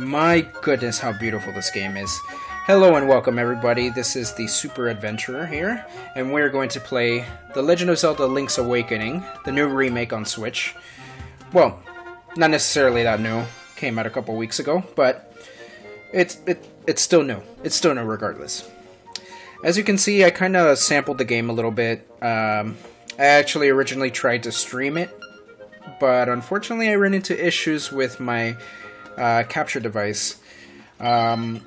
My goodness, how beautiful this game is. Hello and welcome everybody, this is the TheSuperEdventurer here, and we're going to play The Legend of Zelda Link's Awakening, the new remake on Switch. Well, not necessarily that new, came out a couple weeks ago, but it's still new. It's still new regardless. As you can see, I kind of sampled the game a little bit. I actually originally tried to stream it, but unfortunately I ran into issues with my capture device. I'm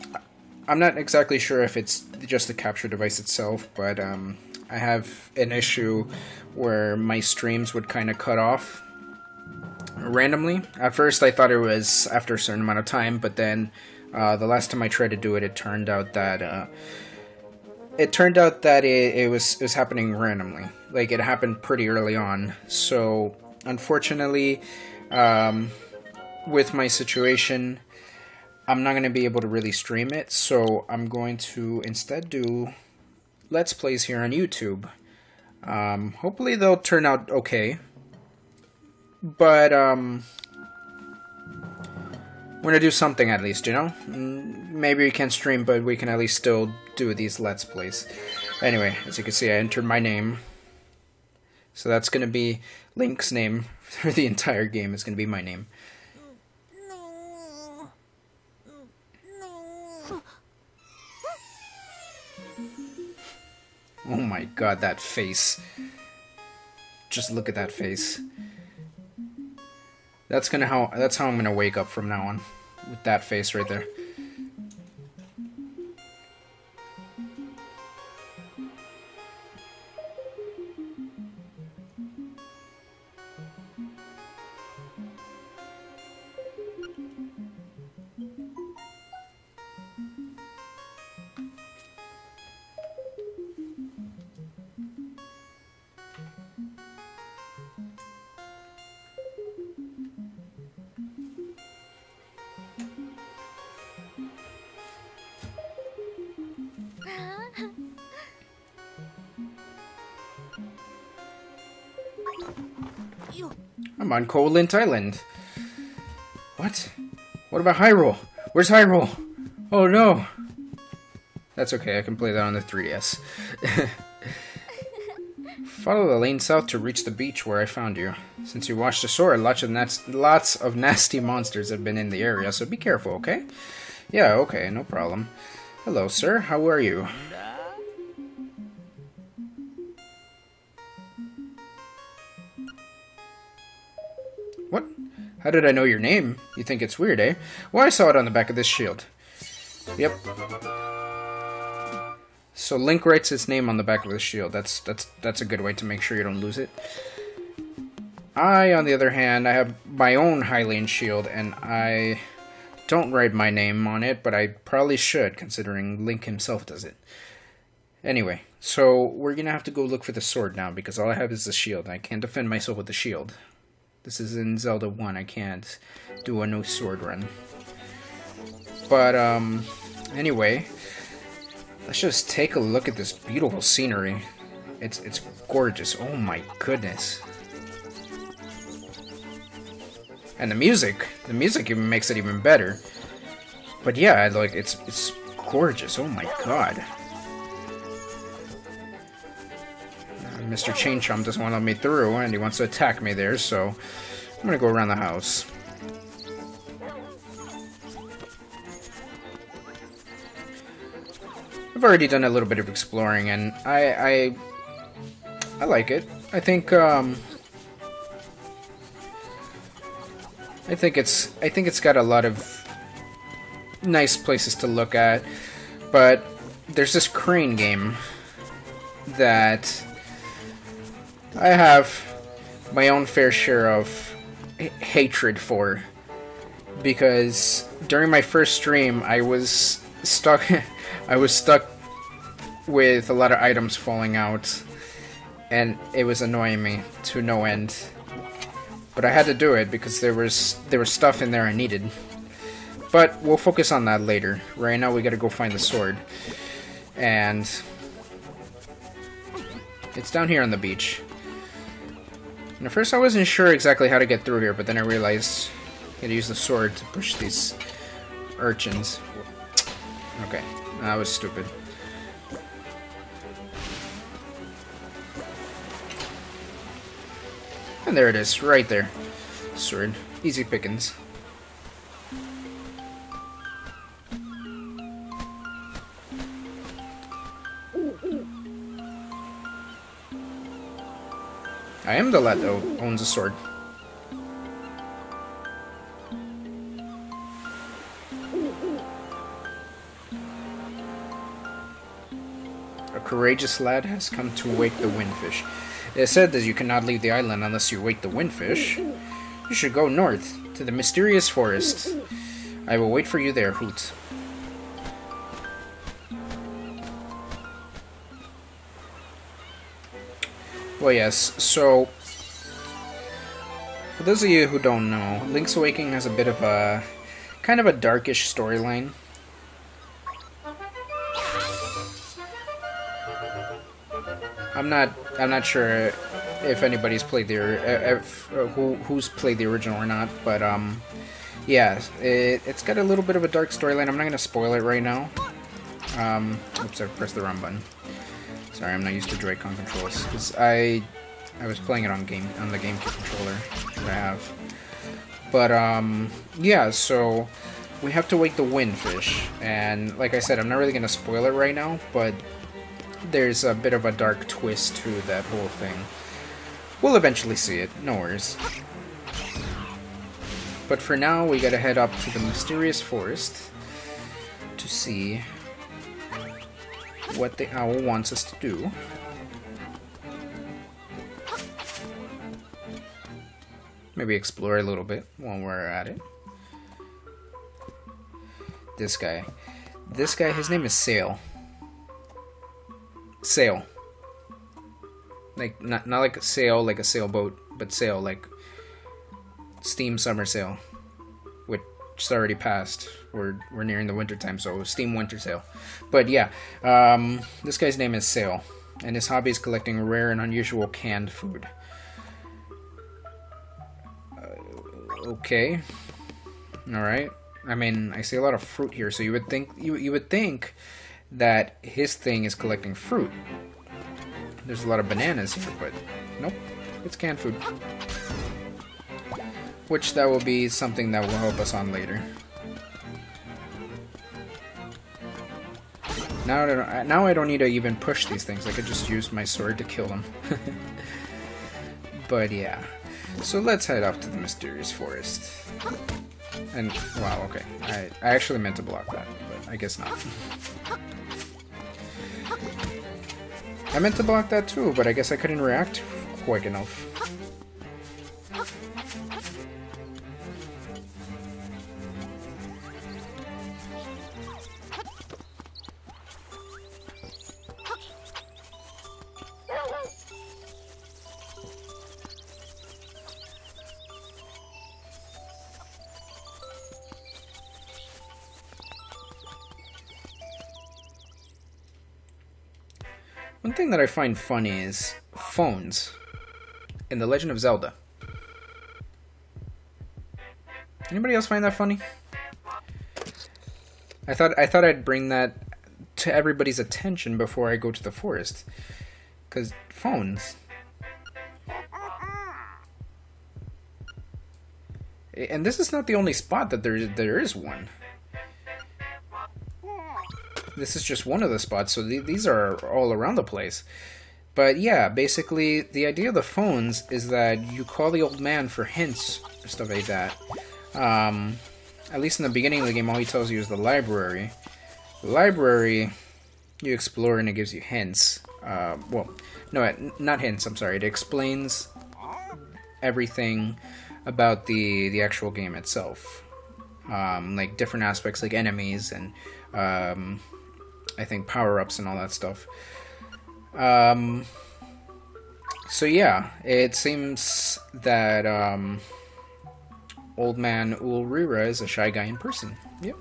not exactly sure if it's just the capture device itself, but I have an issue where my streams would kind of cut off randomly. At first I thought it was after a certain amount of time, but then the last time I tried to do it, it turned out that it was happening randomly. Like, it happened pretty early on. So unfortunately, with my situation, I'm not going to be able to really stream it, so I'm going to instead do Let's Plays here on YouTube. Hopefully they'll turn out okay, but we're going to do something at least, you know? Maybe we can't stream, but we can at least still do these Let's Plays. Anyway, as you can see, I entered my name, so that's going to be Link's name for the entire game. It's going to be my name. Oh my god, that face. Just look at that face. That's how I'm gonna wake up from now on. With that face right there. I'm on Koholint Island. What? What about Hyrule? Where's Hyrule? Oh no! That's okay, I can play that on the 3DS. Follow the lane south to reach the beach where I found you. Since you washed ashore, lots of nasty monsters have been in the area, so be careful, okay? Yeah, okay, no problem. Hello, sir. How are you? What? How did I know your name? You think it's weird, eh? Well, I saw it on the back of this shield. Yep. So Link writes his name on the back of the shield. That's a good way to make sure you don't lose it. I, on the other hand, I have my own Hylian shield, and I don't write my name on it, but I probably should, considering Link himself does it. Anyway, so we're gonna have to go look for the sword now, because all I have is the shield. I can't defend myself with the shield. This is in Zelda 1, I can't do a no sword run. But, anyway, let's just take a look at this beautiful scenery. It's gorgeous, oh my goodness. And the music even makes it even better. But yeah, like, it's gorgeous, oh my god. Mr. Chain Chomp doesn't want to let me through, and he wants to attack me there, so I'm gonna go around the house. I've already done a little bit of exploring, and I like it. I think it's got a lot of nice places to look at, but there's this crane game that I have my own fair share of hatred for, because during my first stream I was stuck with a lot of items falling out, and it was annoying me to no end. But I had to do it because there was stuff in there I needed. But we'll focus on that later. Right now we gotta go find the sword, and it's down here on the beach. And at first I wasn't sure exactly how to get through here, but then I realized I had to use the sword to push these urchins. Okay, that was stupid. And there it is, right there. Sword. Easy pickings. I am the lad that owns a sword. A courageous lad has come to wake the windfish. It is said that you cannot leave the island unless you wake the windfish. You should go north, to the mysterious forest. I will wait for you there, Hoot. Well, yes, so for those of you who don't know, Link's Awakening has a bit of a kind of a darkish storyline. I'm not sure if anybody's played the who's played the original or not, but yeah, it's got a little bit of a dark storyline. I'm not gonna spoil it right now. Oops, I pressed the wrong button. Sorry, I'm not used to Joy-Con controls. 'Cause I was playing it on the GameCube controller that I have. But yeah, so we have to wake the windfish, and like I said, I'm not really gonna spoil it right now, but there's a bit of a dark twist to that whole thing. We'll eventually see it, no worries. But for now, we gotta head up to the mysterious forest to see what the owl wants us to do. Maybe explore a little bit while we're at it. This guy, his name is Sail. Sail. Like, not like a sail, like a sailboat, but sail, like steam summer sail, which is already passed. We're nearing the winter time, so steam winter sail. But yeah, this guy's name is Sail, and his hobby is collecting rare and unusual canned food. Okay, all right. I mean, I see a lot of fruit here, so you would think that his thing is collecting fruit. There's a lot of bananas here, but nope, it's canned food. Which that will be something that will help us on later. Now I don't need to even push these things. I could just use my sword to kill them. But yeah, so let's head up to the mysterious forest. And wow, okay, I actually meant to block that, but I guess not. I meant to block that too, but I guess I couldn't react quick enough. One thing that I find funny is phones in The Legend of Zelda. Anybody else find that funny? I thought I'd bring that to everybody's attention before I go to the forest. 'Cause phones. And this is not the only spot that there is one. This is just one of the spots, so these are all around the place. But yeah, basically, the idea of the phones is that you call the old man for hints, or stuff like that. At least in the beginning of the game, all he tells you is the library. The library, you explore and it gives you hints. Well, no, not hints, I'm sorry. It explains everything about the actual game itself. Like different aspects, like enemies and I think power-ups and all that stuff. So yeah, it seems that Old Man Ulrira is a shy guy in person. Yep.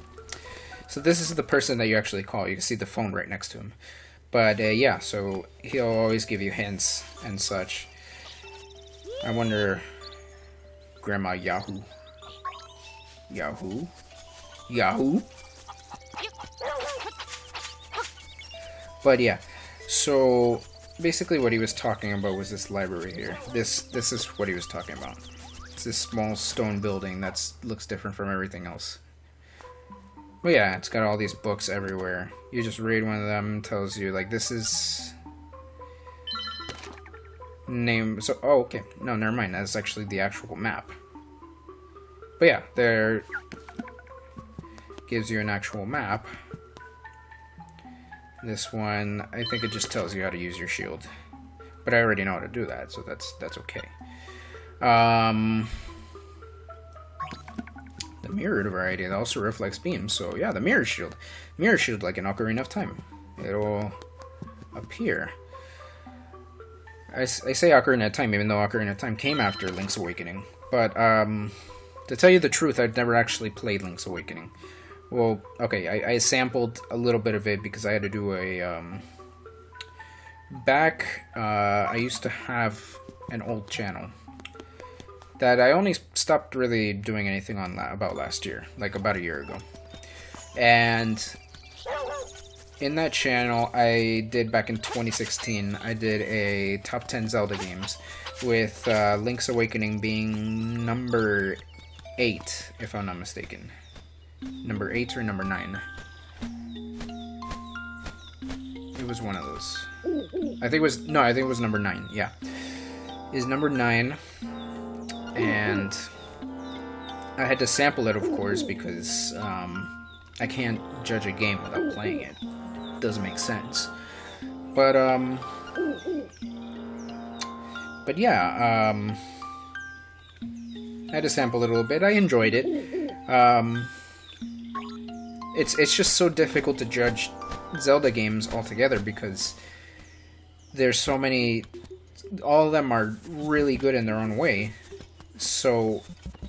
So this is the person that you actually call. You can see the phone right next to him. But yeah, so he'll always give you hints and such. I wonder... Grandma Yahoo. Yahoo? Yahoo! But yeah, so basically what he was talking about was this library here. This is what he was talking about. It's this small stone building that looks different from everything else. But yeah, it's got all these books everywhere. You just read one of them, tells you like this is name. So oh okay, no, never mind. That's actually the actual map. But yeah, there gives you an actual map. This one, I think it just tells you how to use your shield, but I already know how to do that, so that's okay. The mirrored variety that also reflects beams, so yeah, the mirror shield, like in Ocarina of Time, it'll appear. I say Ocarina of Time, even though Ocarina of Time came after Link's Awakening, but to tell you the truth, I've never actually played Link's Awakening. Well, okay, I sampled a little bit of it because I had to do a, I used to have an old channel that I only stopped really doing anything on about last year, like about a year ago. And in that channel, I did, back in 2016, I did a top 10 Zelda games, with Link's Awakening being number 8, if I'm not mistaken. Number 8 or number 9. It was one of those. I think it was number 9, yeah. Is number 9, and I had to sample it, of course, because I can't judge a game without playing it. Doesn't make sense. But yeah, I had to sample it a little bit. I enjoyed it. It's just so difficult to judge Zelda games altogether because there's so many. All of them are really good in their own way, so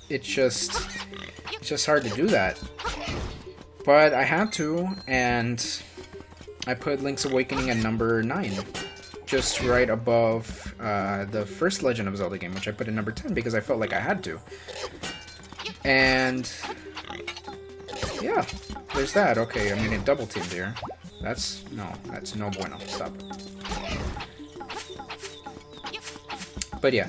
it's just hard to do that. But I had to, and I put Link's Awakening at number 9, just right above the first Legend of Zelda game, which I put at number 10 because I felt like I had to. And yeah, there's that. Okay, I'm getting double teamed here. That's no bueno. Stop. But yeah,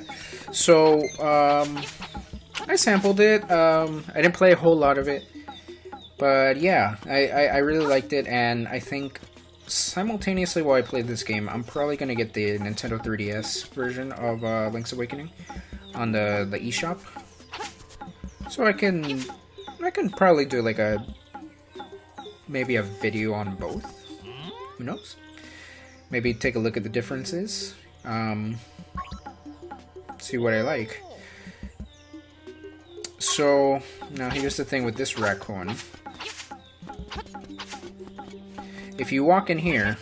so I sampled it. I didn't play a whole lot of it, but yeah, I really liked it, and I think simultaneously while I played this game, I'm probably gonna get the Nintendo 3DS version of Link's Awakening on the eShop, so I can probably do like maybe a video on both. Who knows? Maybe take a look at the differences. See what I like. So now here's the thing with this raccoon. If you walk in here,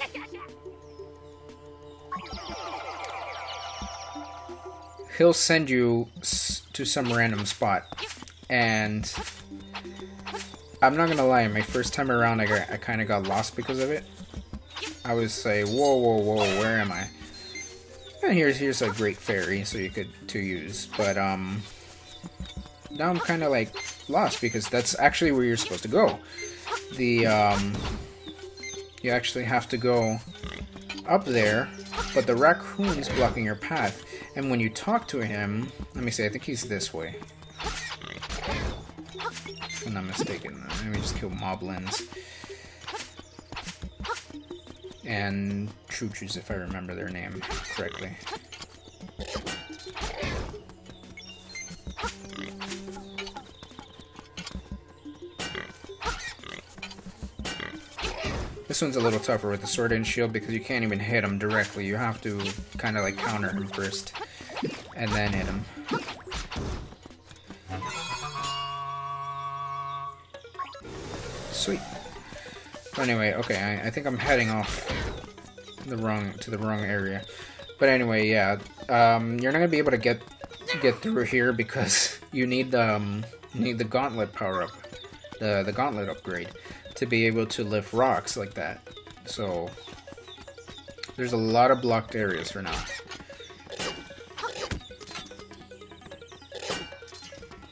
he'll send you to some random spot, and I'm not gonna lie, my first time around I kind of got lost because of it. I was like, whoa, where am I? And here's a great fairy, so you could use, but now I'm kind of like lost because that's actually where you're supposed to go. You actually have to go up there, but the raccoon's blocking your path. And when you talk to him, let me see, I think he's this way. If I'm not mistaken. Let me just kill moblins. And choo-choos, if I remember their name correctly. This one's a little tougher with the sword and shield because you can't even hit him directly. You have to kind of like counter him first and then hit him. Sweet. Anyway, okay, I think I'm heading off to the wrong area. But anyway, yeah, you're not gonna be able to get through here because you need the gauntlet power up, the gauntlet upgrade, to be able to lift rocks like that. So there's a lot of blocked areas for now.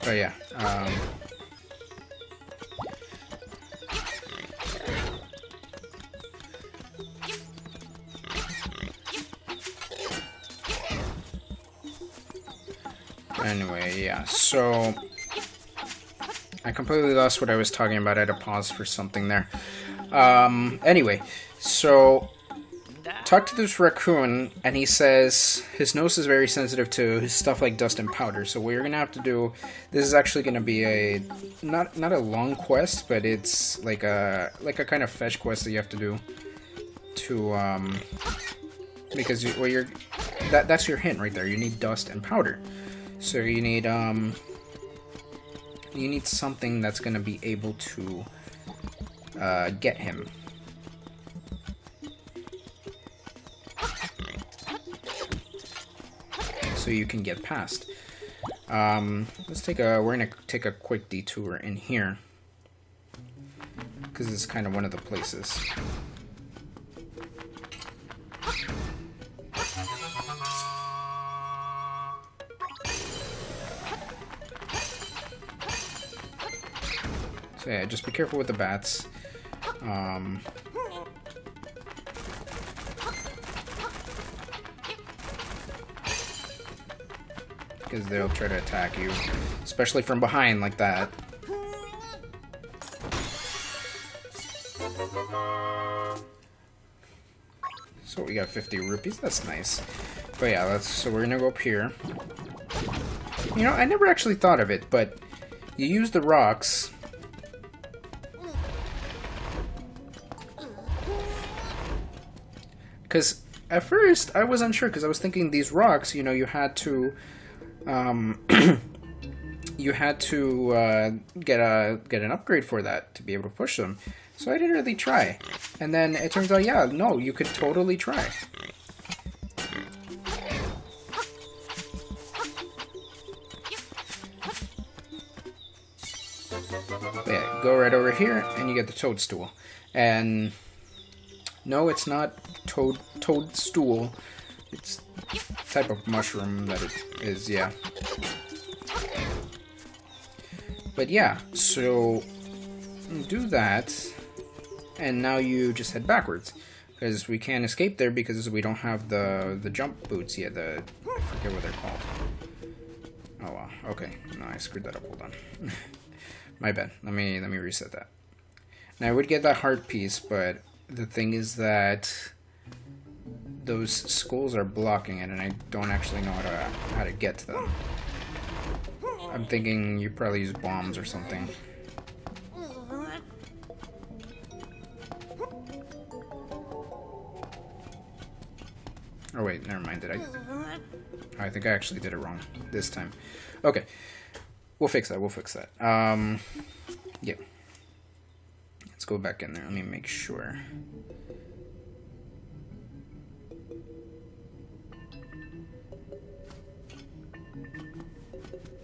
But yeah, Anyway, yeah, so I completely lost what I was talking about. I had to pause for something there. Anyway, so talk to this raccoon, and he says his nose is very sensitive to stuff like dust and powder. So what you're gonna have to do, this is actually gonna be a not a long quest, but it's like a kind of fetch quest that you have to do to because that's your hint right there. You need dust and powder. So you need something that's gonna be able to get him. So you can get past. We're gonna take a quick detour in here because it's kind of one of the places. So yeah, just be careful with the bats. Because they'll try to attack you, especially from behind like that. So we got 50 rupees, that's nice. But yeah, so we're gonna go up here. You know, I never actually thought of it, but you use the rocks. Because at first I was unsure, because I was thinking these rocks, you know, you had to get an upgrade for that to be able to push them. So I didn't really try. And then it turns out, yeah, no, you could totally try. But yeah, go right over here and you get the toadstool. And no, it's not toadstool. It's type of mushroom that it is, yeah. But yeah, so do that, and now you just head backwards, because we can't escape there because we don't have the jump boots yet. I forget what they're called. Oh wow, okay, no, I screwed that up. Hold on, my bad. Let me reset that. Now I would get that heart piece, but the thing is that those skulls are blocking it, and I don't actually know how to get to them. I'm thinking you probably use bombs or something. Oh wait, never mind. I think I actually did it wrong this time. Okay, we'll fix that. Yeah. Let's go back in there. Let me make sure.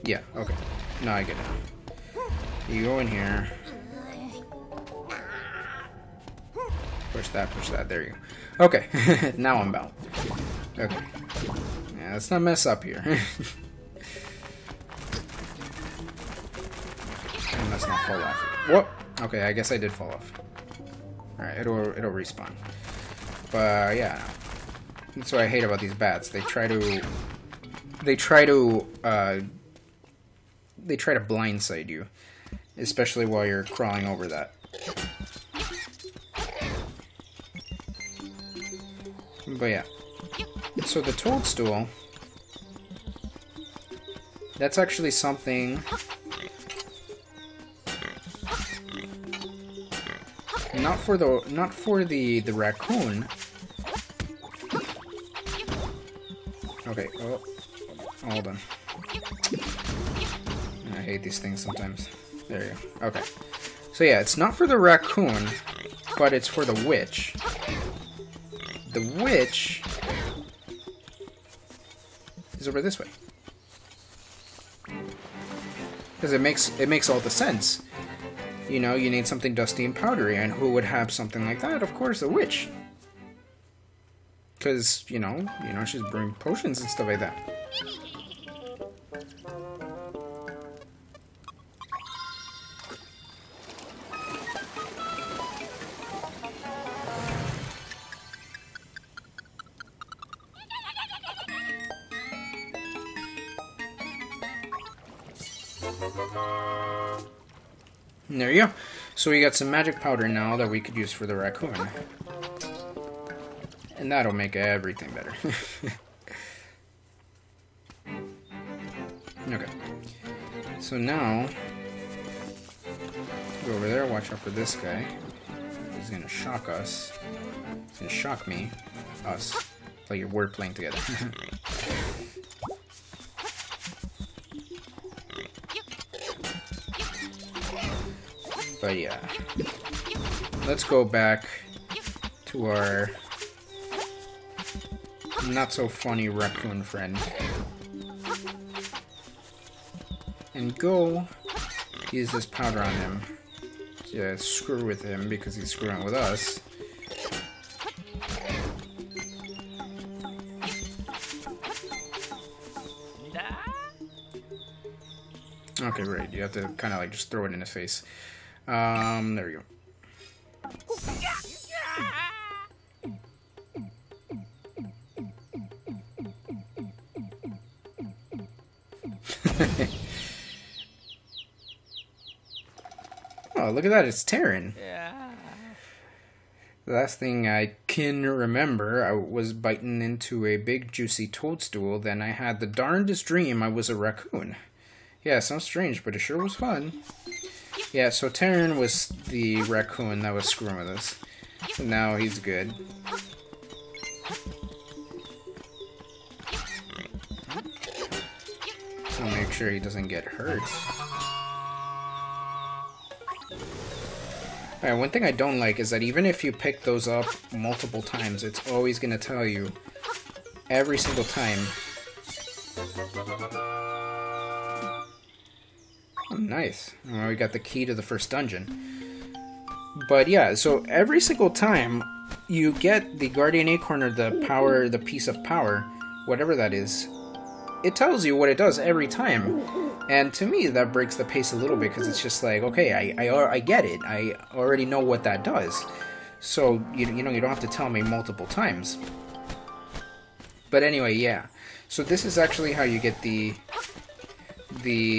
Yeah, okay. Now I get it. You go in here. Push that, there you go. Okay, now I'm bound. Okay. Yeah, let's not mess up here. And let's not fall off. Whoop! Okay, I guess I did fall off. Alright, it'll respawn. But yeah. That's what I hate about these bats. They try to blindside you, especially while you're crawling over that. But yeah, so the toadstool, that's actually something not for the raccoon. Okay, oh, hold on. I hate these things sometimes. There you go. Okay. So yeah, it's not for the raccoon, but it's for the witch. The witch is over this way. Because it makes all the sense. You know, you need something dusty and powdery, and who would have something like that? Of course, a witch. Because, you know, she's brewing potions and stuff like that. And there you go. So we got some magic powder now that we could use for the raccoon. And that'll make everything better. Okay. So now, go over there, watch out for this guy. He's gonna shock us. He's gonna shock me. Us. Like we're playing together. But yeah. Let's go back to our not so funny raccoon friend. And go use this powder on him. Yeah, screw with him because he's screwing with us. Okay, right. You have to kind of like just throw it in his face. There we go. Oh, look at that, it's Terran. Yeah. The last thing I can remember, I was biting into a big juicy toadstool, then I had the darndest dream I was a raccoon. Yeah, sounds strange, but it sure was fun. Yeah, so Terran was the raccoon that was screwing with us. So now he's good. I'll make sure he doesn't get hurt. Alright, one thing I don't like is that even if you pick those up multiple times, it's always going to tell you every single time. Oh, nice. Well, we got the key to the first dungeon. But yeah, so every single time you get the Guardian Acorn or the power, the piece of power, whatever that is, it tells you what it does every time. And to me, that breaks the pace a little bit because it's just like, okay, I get it. I already know what that does. So, you know, you don't have to tell me multiple times. But anyway, yeah. So this is actually how you get the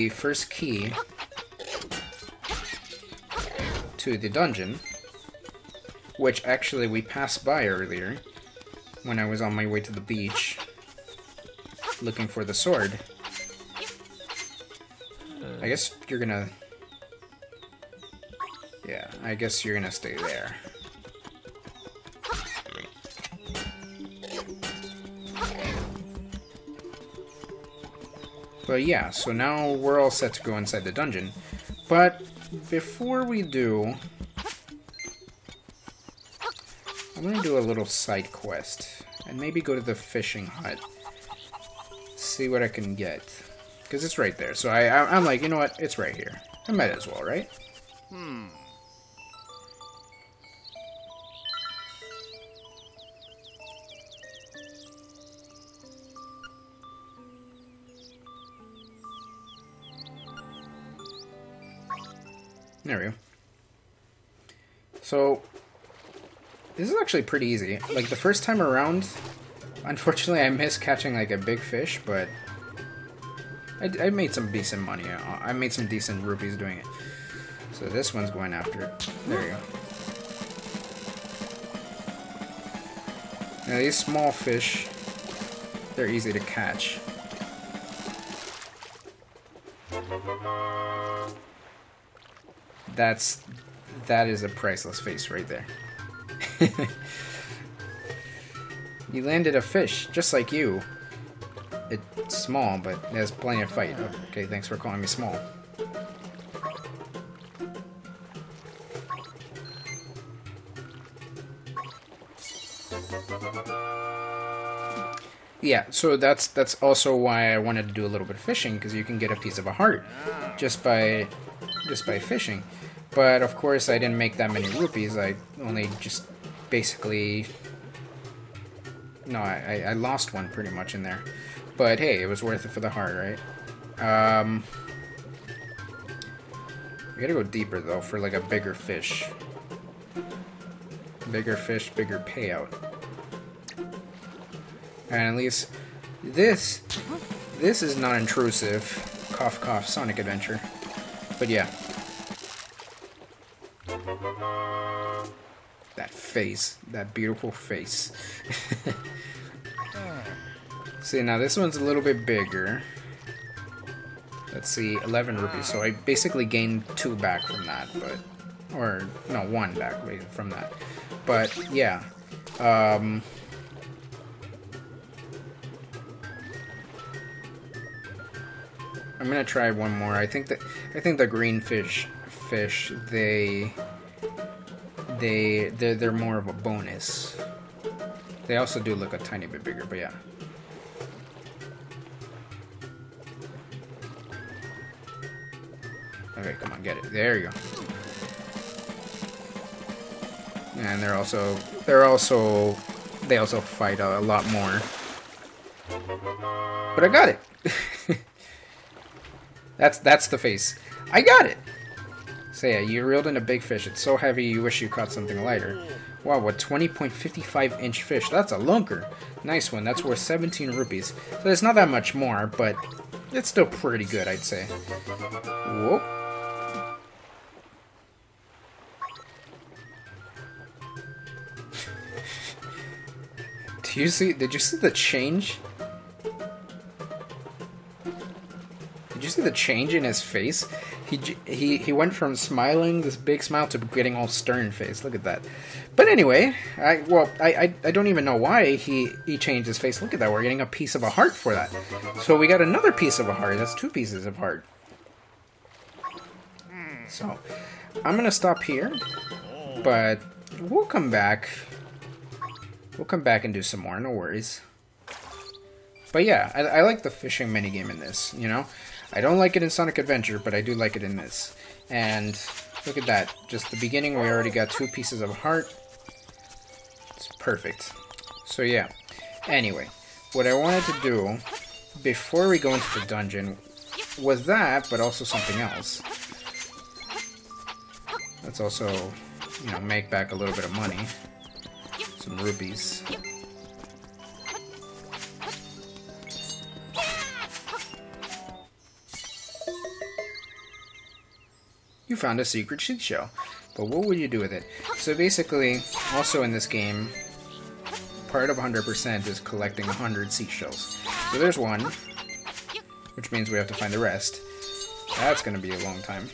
first key to the dungeon, which actually we passed by earlier when I was on my way to the beach looking for the sword. I guess you're gonna... Yeah, I guess you're gonna stay there. But yeah, so now we're all set to go inside the dungeon. But before we do, I'm gonna do a little side quest. And maybe go to the fishing hut. See what I can get. Because it's right there. So I'm like, you know what? It's right here. I might as well, right? There we go. So, this is actually pretty easy. Like, the first time around, unfortunately I missed catching, like, a big fish, but I made some decent money. I made some decent rupees doing it. So this one's going after it. There you go. Now, these small fish, they're easy to catch. That is a priceless face right there. You landed a fish, just like you. It's small, but it has plenty of fight. Okay, thanks for calling me small. Yeah, so that's also why I wanted to do a little bit of fishing, because you can get a piece of a heart just by fishing. But of course I didn't make that many rupees. I only just basically... No, I lost one pretty much in there. But hey, it was worth it for the heart, right? We gotta go deeper though for like a bigger fish. Bigger fish, bigger payout. And at least this is not intrusive. Cough cough, Sonic Adventure. But yeah. That face. That beautiful face. See, now this one's a little bit bigger. Let's see, 11 rupees. So I basically gained 2 back from that, but... Or, no, 1 back from that. But, yeah. I'm gonna try one more. I think the green fish, they're more of a bonus. They also do look a tiny bit bigger, but yeah. Okay, come on, get it. There you go. And they also fight a lot more. But I got it. That's the face. I got it. So yeah, you reeled in a big fish. It's so heavy you wish you caught something lighter. Wow, what 20.55 inch fish. That's a lunker. Nice one. That's worth 17 rupees. So it's not that much more, but it's still pretty good, I'd say. Whoop. Did you see the change? Did you see the change in his face? He went from smiling, this big smile, to getting all stern face. Look at that. But anyway, I don't even know why he changed his face. Look at that. We're getting a piece of a heart for that. So we got another piece of a heart. That's 2 pieces of heart. So I'm gonna stop here, but we'll come back. We'll come back and do some more, no worries. But yeah, I like the fishing minigame in this, you know? I don't like it in Sonic Adventure, but I do like it in this. And look at that. Just the beginning, we already got 2 pieces of heart. It's perfect. So yeah. Anyway, what I wanted to do before we go into the dungeon was that, but also something else. Let's also, you know, make back a little bit of money. Some rupees. You found a secret seashell, but what would you do with it? So basically, also in this game, part of 100% is collecting 100 seashells. So there's 1, which means we have to find the rest. That's going to be a long time.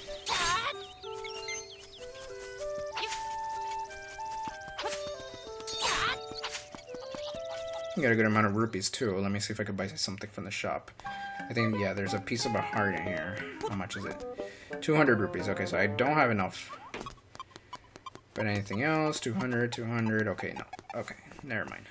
I got a good amount of rupees too. Let me see if I could buy something from the shop. I think, yeah, there's a piece of a heart in here. How much is it? 200 rupees. Okay, so I don't have enough. But anything else? 200, 200. Okay, no. Okay, never mind.